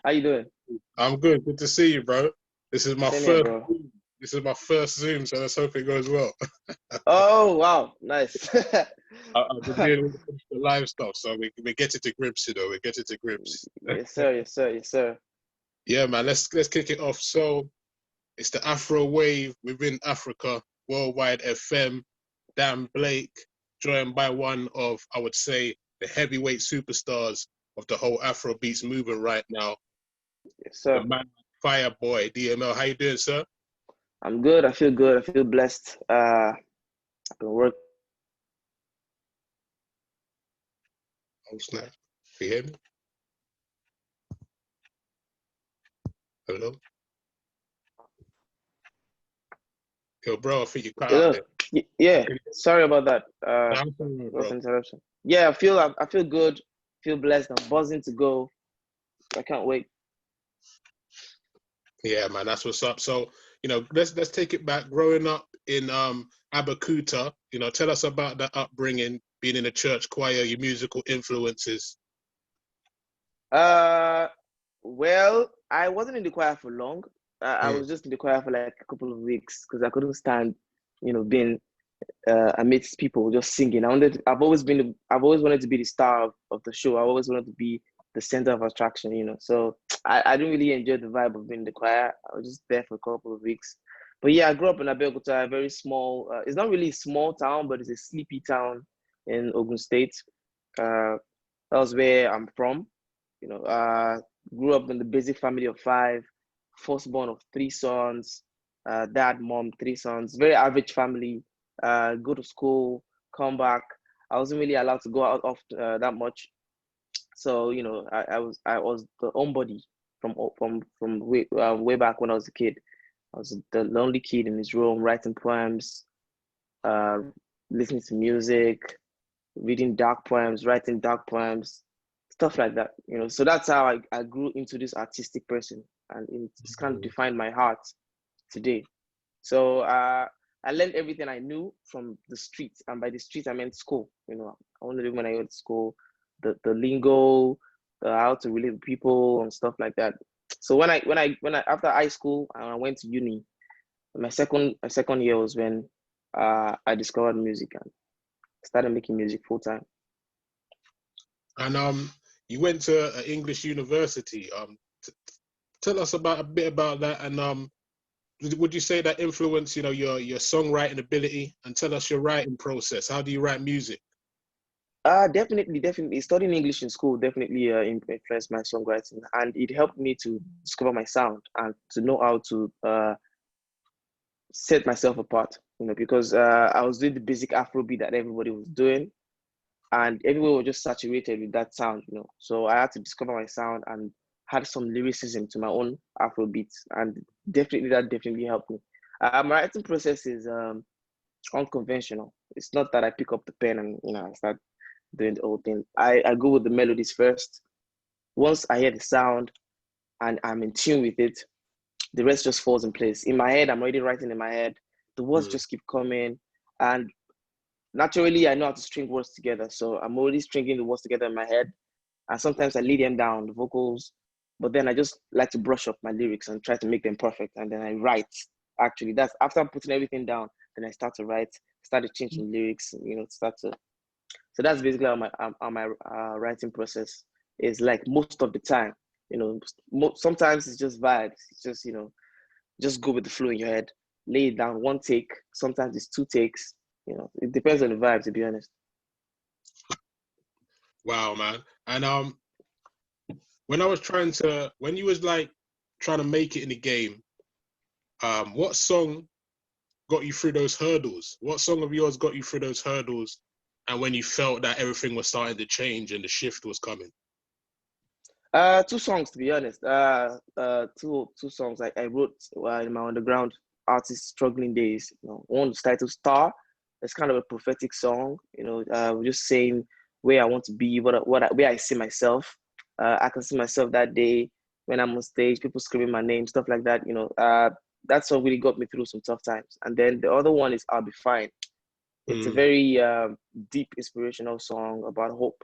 How you doing? I'm good. Good to see you, bro. This is my Same here, first. bro. This is my first Zoom, so let's hope it goes well. Oh, wow. Nice. I've been dealing with the live stuff, so we get it to grips, you know. We get it to grips. Yes, sir. Yes, sir. Yes, sir. Yeah, man. Let's kick it off. So it's the Afro wave within Africa, Worldwide FM. Dan Blake, joined by one of, I would say, the heavyweight superstars of the whole Afrobeats movement right now, Yes, the sir. man Fireboy DML. How you doing, sir? I'm good. I feel good. I feel blessed. I've been working. Oh snap! Can you hear me? Hello, yo, bro. I think you cut out Yeah. there. Yeah. Sorry about that. Nah, I'm sorry, Was bro. interruption. Yeah, I feel good. Feel blessed. I'm buzzing to go. I can't wait. Yeah, man, that's what's up. So, let's take it back. Growing up in Abeokuta, tell us about that upbringing, being in a church choir, your musical influences. Uh, well, I wasn't in the choir for long. I Mm, was just in the choir for like a couple of weeks because I couldn't stand, being amidst people just singing. I've always wanted to be the star of the show. I always wanted to be the center of attraction. So I didn't really enjoy the vibe of being in the choir. I was just there for a couple of weeks. But yeah, I grew up in Abeokuta, a very small, it's not really a small town, but it's a sleepy town in Ogun State. Uh, that was where I'm from. Grew up in the basic family of five, firstborn of three sons, dad, mom, three sons. Very average family. Go to school, come back. I wasn't really allowed to go out of that much, so I was the homebody from way back when I was a kid. I was the lonely kid in his room writing poems, uh, listening to music, reading dark poems, writing dark poems, stuff like that. So that's how I grew into this artistic person, and it's kind of defined my heart today. So I learned everything I knew from the streets, and by the streets I meant school. I wanted to when I went to school, the lingo, how to relate with people and stuff like that. So when I after high school and I went to uni, my second year was when I discovered music and started making music full time. And you went to an English university. Tell us about a bit about that, and would you say that influenced, your songwriting ability? And tell us your writing process. How do you write music? Definitely. Studying English in school definitely influenced my songwriting, and it helped me to discover my sound and to know how to set myself apart. Because I was doing the basic Afrobeat that everybody was doing, and everyone was just saturated with that sound. So I had to discover my sound and had some lyricism to my own Afrobeats, and that definitely helped me. My writing process is unconventional. It's not that I pick up the pen and I start doing the whole thing. I go with the melodies first. Once I hear the sound and I'm in tune with it, the rest just falls in place. In my head, I'm already writing in my head. The words Mm. just keep coming. And naturally, I know how to string words together. So I'm already stringing the words together in my head. And sometimes I lay them down, the vocals. But then I just like to brush up my lyrics and try to make them perfect. And then I write. Actually, that's after I'm putting everything down, then I start to write, start to change the lyrics, start to. So that's basically how my writing process is like most of the time. Sometimes it's just vibes. It's just just go with the flow in your head, lay it down one take. Sometimes it's two takes. It depends on the vibe, to be honest. Wow, man. And when you was like trying to make it in the game, what song got you through those hurdles? What song of yours got you through those hurdles? And when you felt that everything was starting to change and the shift was coming? Two songs, to be honest. Two songs I wrote in my underground artist struggling days. One is titled Star. It's kind of a prophetic song. Just saying where I want to be, where I see myself. I can see myself that day when I'm on stage, people screaming my name, stuff like that. That song really got me through some tough times. And then the other one is I'll Be Fine. It's a Mm. very deep, inspirational song about hope.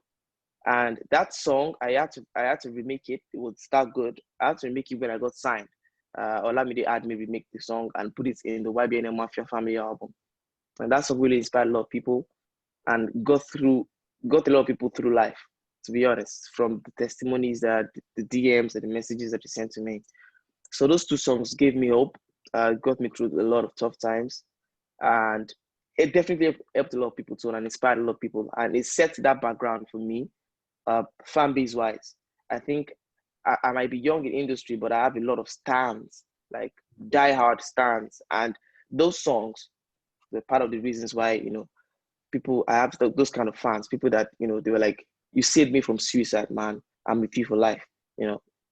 And that song, I had to remake it. It would start good. I had to remake it when I got signed. Olamide had me remake the song and put it in the YBN Mafia Family album. And that song really inspired a lot of people and got a lot of people through life, to be honest, from the testimonies that the DMs and the messages that they sent to me. So those two songs gave me hope, got me through a lot of tough times, and it definitely helped a lot of people too and inspired a lot of people. And it set that background for me, fan base wise. I think I might be young in industry, but I have a lot of stands, like diehard stands, and those songs were part of the reasons why people I have those kind of fans, people that they were like, "You saved me from suicide, man. I'm with you for life."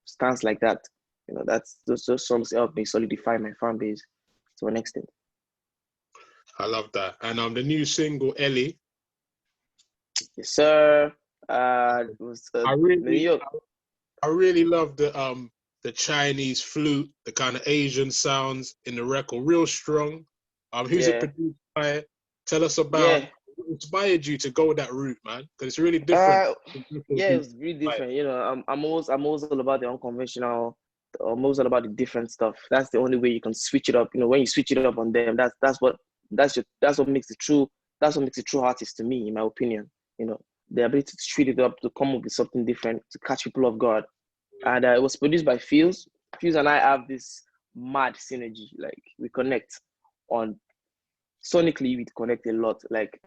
Stands like that. That's those songs helped me solidify my fan base to an extent. I love that. And the new single Ellie, Yes, sir. It was I New really York. I really love the Chinese flute, the kind of Asian sounds in the record, real strong. Who's it Yeah, produced by? Tell us about yeah. what inspired you to go that route, man, because it's really different. Uh, yeah, it was really different. I'm always all about the unconventional. I'm always all about the different stuff. That's the only way you can switch it up. When you switch it up on them, that's what makes it true. That's what makes a true artist to me, in my opinion. The ability to switch it up, to come up with something different, to catch people off guard. And it was produced by Fuse. Fuse and I have this mad synergy. Like we connect on sonically, we connect a lot. Like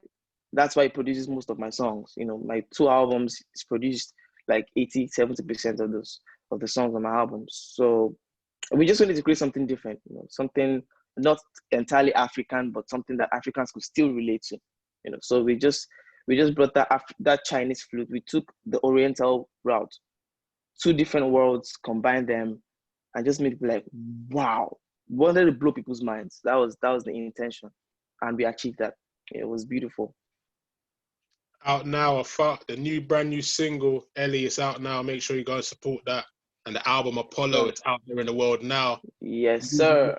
that's why he produces most of my songs. My two albums is produced like 80-70% of the songs on my albums. So we just wanted to create something different, something not entirely African, but something that Africans could still relate to. So we just brought that Chinese flute. We took the Oriental route, two different worlds, combined them, and just made people like, wow. Wanted to blow people's minds. That was the intention, and we achieved that. It was beautiful. Out now, Afar, the brand new single Ellie is out now. Make sure you go and support that. And the album Apollo, So it's out there in the world now. yes, sir.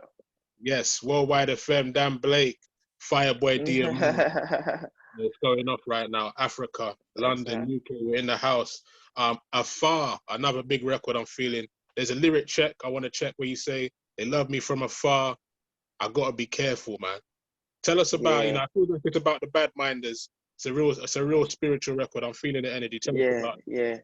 Yes, Worldwide FM, Dan Blake, Fireboy DML. It's going off right now. Africa, Yes, London, man. UK, we're in the house. Afar, another big record I'm feeling. There's a lyric check. I want to check where you say, they love me from afar. I gotta be careful, man. Tell us about, Yeah, I feel like it's about the bad minders. It's a real spiritual record. I'm feeling the energy. Tell us yeah, about yeah.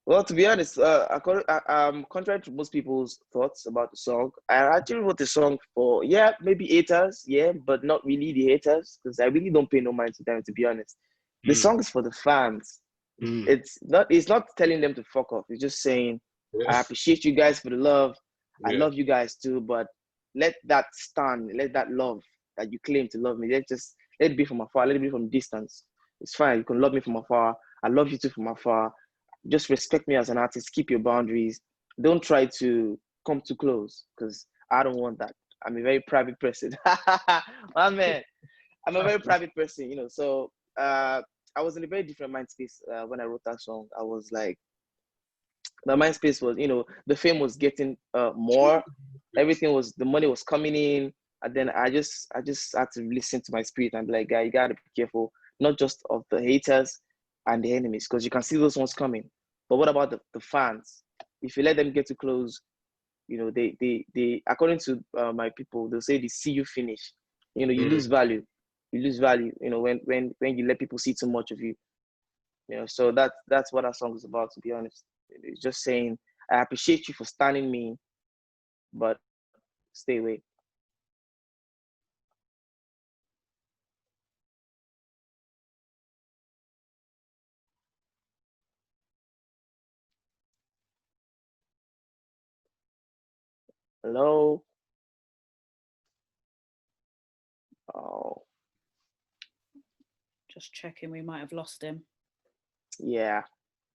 Well, to be honest, contrary to most people's thoughts about the song, I actually wrote the song for, yeah, maybe haters, yeah, but not really the haters, because I really don't pay no mind to them, to be honest. The it. song is for the fans. Mm. It's not telling them to fuck off. It's just saying, Yeah, I appreciate you guys for the love. I yeah. love you guys too, but let that stand, let that love that you claim to love me, let it be from afar, let it be from distance. It's fine. You can love me from afar. I love you too from afar. Just respect me as an artist. Keep your boundaries. Don't try to come too close because I don't want that. I'm a very private person. My man, I'm a very private person, So I was in a very different mind space when I wrote that song. I was like, my mind space was, the fame was getting more. Everything was, the money was coming in, and then I just had to listen to my spirit and be like, guy, you gotta be careful, not just of the haters and the enemies, because you can see those ones coming. But what about the fans? If you let them get too close, they according to my people, they'll say they see you finish. You Mm. lose value. You lose value. When you let people see too much of you. So that's what that song is about. To be honest, it's just saying I appreciate you for standing me, but stay away. Hello. Oh, Just checking, we might have lost him. yeah.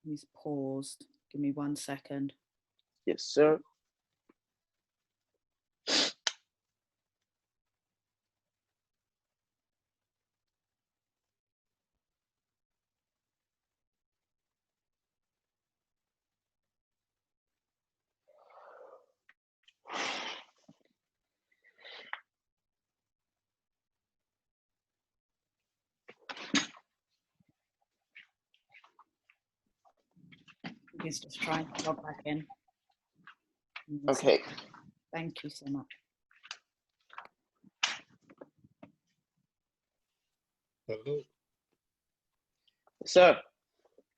He's paused. Give me 1 second. Yes, sir. he's just trying to log back in. Okay. Thank you so much. Hello. Sir.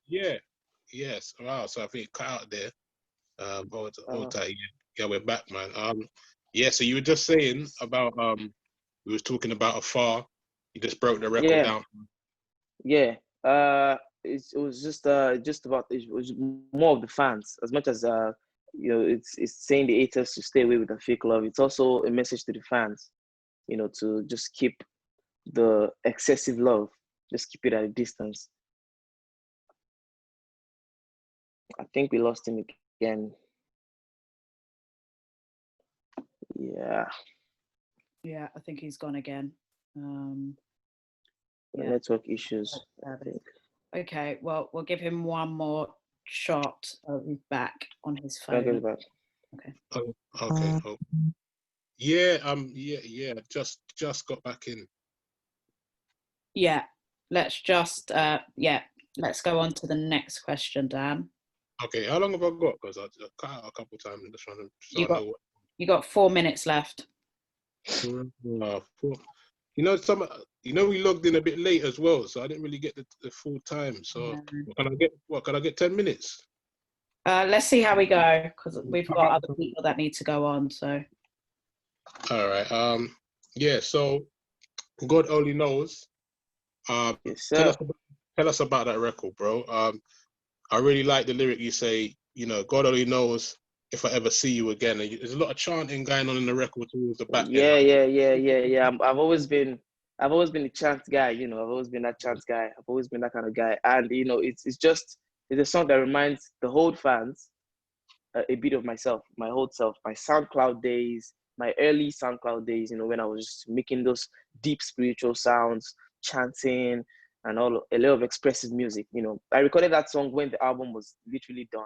Yeah. Yes. Wow. So I think it cut out there. Hold tight. Yeah, we're back, man. Yeah. So you were just saying about we was talking about Afar. You just broke the record down. Yeah. It was just about, it was more of the fans. As much as you know, it's saying the haters to stay away with the fake love. It's also a message to the fans, you know, to just keep the excessive love, just keep it at a distance. I think we lost him again. Yeah. Yeah, I think he's gone again. Yeah. Network issues, I think. Okay, well, we'll give him one more shot. Oh, he's back on his phone. Okay. Back. Okay. Oh, okay. Oh. Yeah. Yeah. Just got back in. Yeah. Let's just. Yeah. Let's go on to the next question, Dan. Okay. How long have I got? Because I cut out a couple of times. I'm just trying to. You got 4 minutes left. You know, we logged in a bit late as well, so I didn't really get the full time. So can I get 10 minutes? Let's see how we go, because we've got other people that need to go on. So. All right. Yeah. So God only knows. Yes, sir. Tell us about that record, bro. I really like the lyric you say. You know, God only knows if I ever see you again. And there's a lot of chanting going on in the record towards the back. Yeah. I've always been a chant guy. You know, I've always been that chant guy. I've always been that kind of guy. And you know, it's a song that reminds the whole fans a bit of myself, my whole self, my SoundCloud days, my early SoundCloud days. You know, when I was just making those deep spiritual sounds, chanting, and a lot of expressive music. You know, I recorded that song when the album was literally done.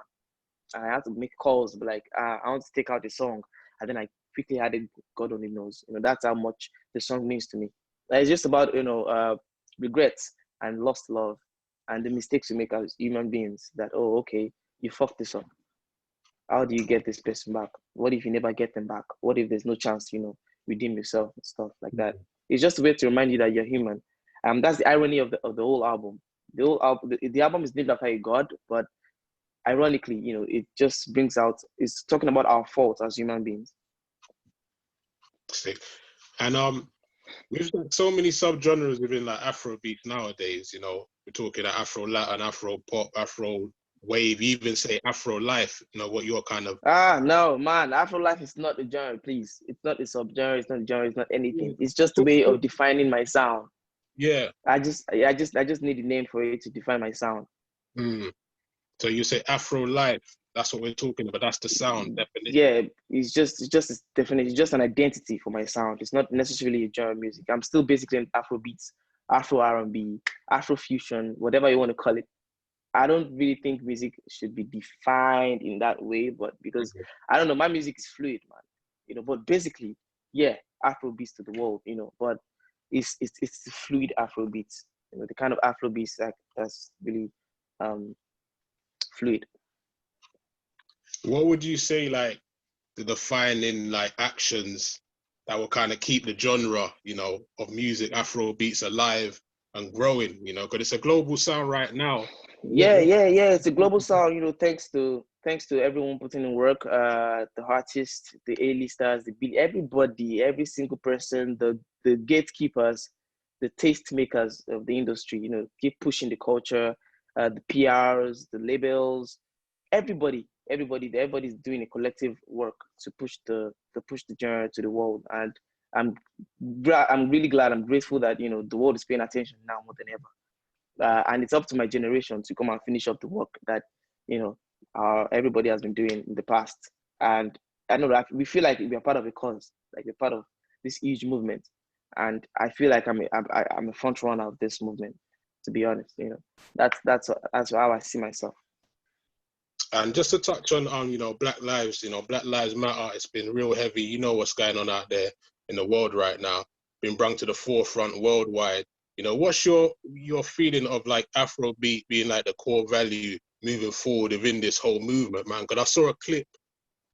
I had to make calls, but like, I want to take out the song. And then I quickly added God Only Knows. You know, that's how much the song means to me. Like, it's just about, you know, regrets and lost love and the mistakes we make as human beings that, oh, okay, you fucked this up. How do you get this person back? What if you never get them back? What if there's no chance, you know, redeem yourself and stuff like that? It's just a way to remind you that you're human. That's the irony of the whole album. The album is named after a god, but ironically, you know, it just brings out, it's talking about our faults as human beings. And we've got so many subgenres within like Afrobeat nowadays. You know, we're talking like Afro Latin, Afro Pop, Afro Wave, even say Afrolife. You know what you're kind of. No, man, Afrolife is not a genre, please. It's not a subgenre. It's not a genre. It's not anything. It's just a way of defining my sound. Yeah. I just need a name for it to define my sound. So you say Afrolife. That's what we're talking about. That's the sound definition. Yeah, it's just definitely, it's just an identity for my sound. It's not necessarily a genre of music. I'm still basically in Afrobeats, Afro R&B, Afro fusion, whatever you want to call it. I don't really think music should be defined in that way, but because I don't know, my music is fluid, man. You know, but basically, yeah, Afrobeats to the world, you know, but it's the fluid Afrobeats, you know, the kind of Afrobeats that's really fluid. What would you say, like, the defining like actions that will kind of keep the genre, you know, of music, Afrobeats alive and growing, you know, because it's a global sound right now. Yeah. It's a global sound, you know, thanks to everyone putting in work, the artists, the A-listers, everybody, every single person, the gatekeepers, the taste makers of the industry, you know, keep pushing the culture, the PRs, the labels, everybody's doing a collective work to push the genre to the world. And I'm really glad, I'm grateful that, you know, the world is paying attention now more than ever. And it's up to my generation to come and finish up the work that, you know, everybody has been doing in the past. And I know that we feel like we are part of a cause, like we're part of this huge movement. And I feel like I'm a front runner of this movement, to be honest. You know, that's how I see myself. And just to touch on you know, Black Lives, you know, Black Lives Matter, it's been real heavy. You know what's going on out there in the world right now, been brought to the forefront worldwide. You know, what's your feeling of like Afrobeat being like the core value moving forward within this whole movement, man. Because I saw a clip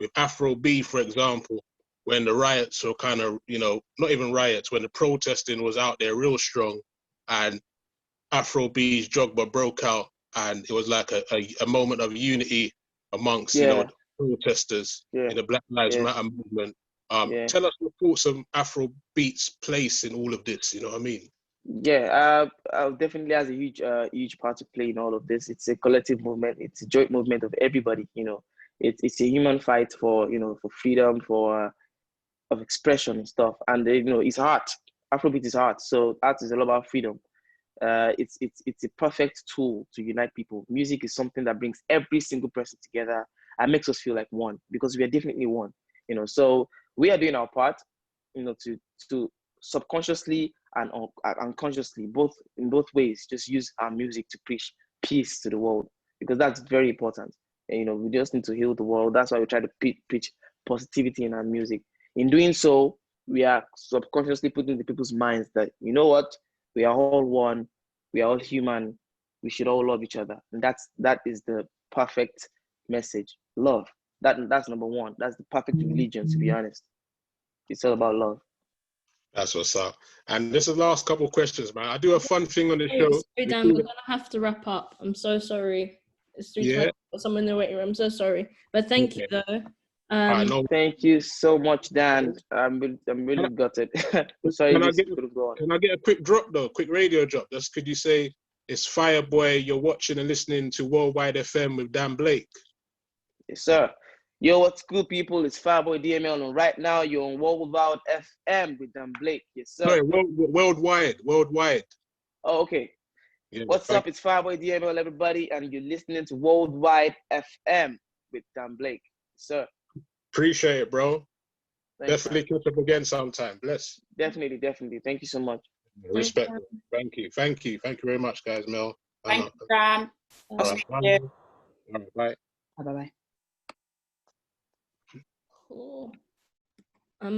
with Afrobeats, for example, when the riots were kind of, you know, not even riots, when the protesting was out there real strong, and Afrobeats Jogba broke out, and it was like a moment of unity amongst, you know, the protesters in the Black Lives Matter movement. Tell us your thoughts on Afrobeats' place in all of this, you know what I mean? Yeah, definitely has a huge part to play in all of this. It's a collective movement. It's a joint movement of everybody. You know, it's a human fight for, you know, for freedom, for of expression and stuff. And you know, it's art. Afrobeat is art. So art is all about freedom. It's a perfect tool to unite people. Music is something that brings every single person together and makes us feel like one, because we are definitely one. You know, so we are doing our part, you know, to subconsciously and unconsciously, both in both ways, just use our music to preach peace to the world, because that's very important. And, you know, we just need to heal the world. That's why we try to preach positivity in our music. In doing so, we are subconsciously putting in the people's minds that, you know what, we are all one, we are all human, we should all love each other. And that is the perfect message. Love. That's number one. That's the perfect religion, to be honest. It's all about love. That's what's up. And this is the last couple of questions, man. I do a fun thing on the show. Sorry, Dan, we're gonna have to wrap up. I'm so sorry. It's 3:20. Got someone in the waiting room. I'm so sorry. But thank you though. Thank you so much, Dan. I'm really gutted. Sorry, can I get a quick drop though? Quick radio drop. Just could you say it's Fireboy, you're watching and listening to Worldwide FM with Dan Blake? Yes, sir. Yo, what's good, people? It's Fireboy DML, and right now you're on Worldwide FM with Dan Blake. Yes, sir. Sorry, worldwide. Oh, okay. Yeah, what's up? It's Fireboy DML, everybody, and you're listening to Worldwide FM with Dan Blake. Yes, sir. Appreciate it, bro. Thanks, definitely catch up again sometime. Bless. Definitely. Thank you so much. Respect. Thank you very much, guys. Mel. Thank you, Dan. All right, bye. All right, bye. Bye. Cool. I'm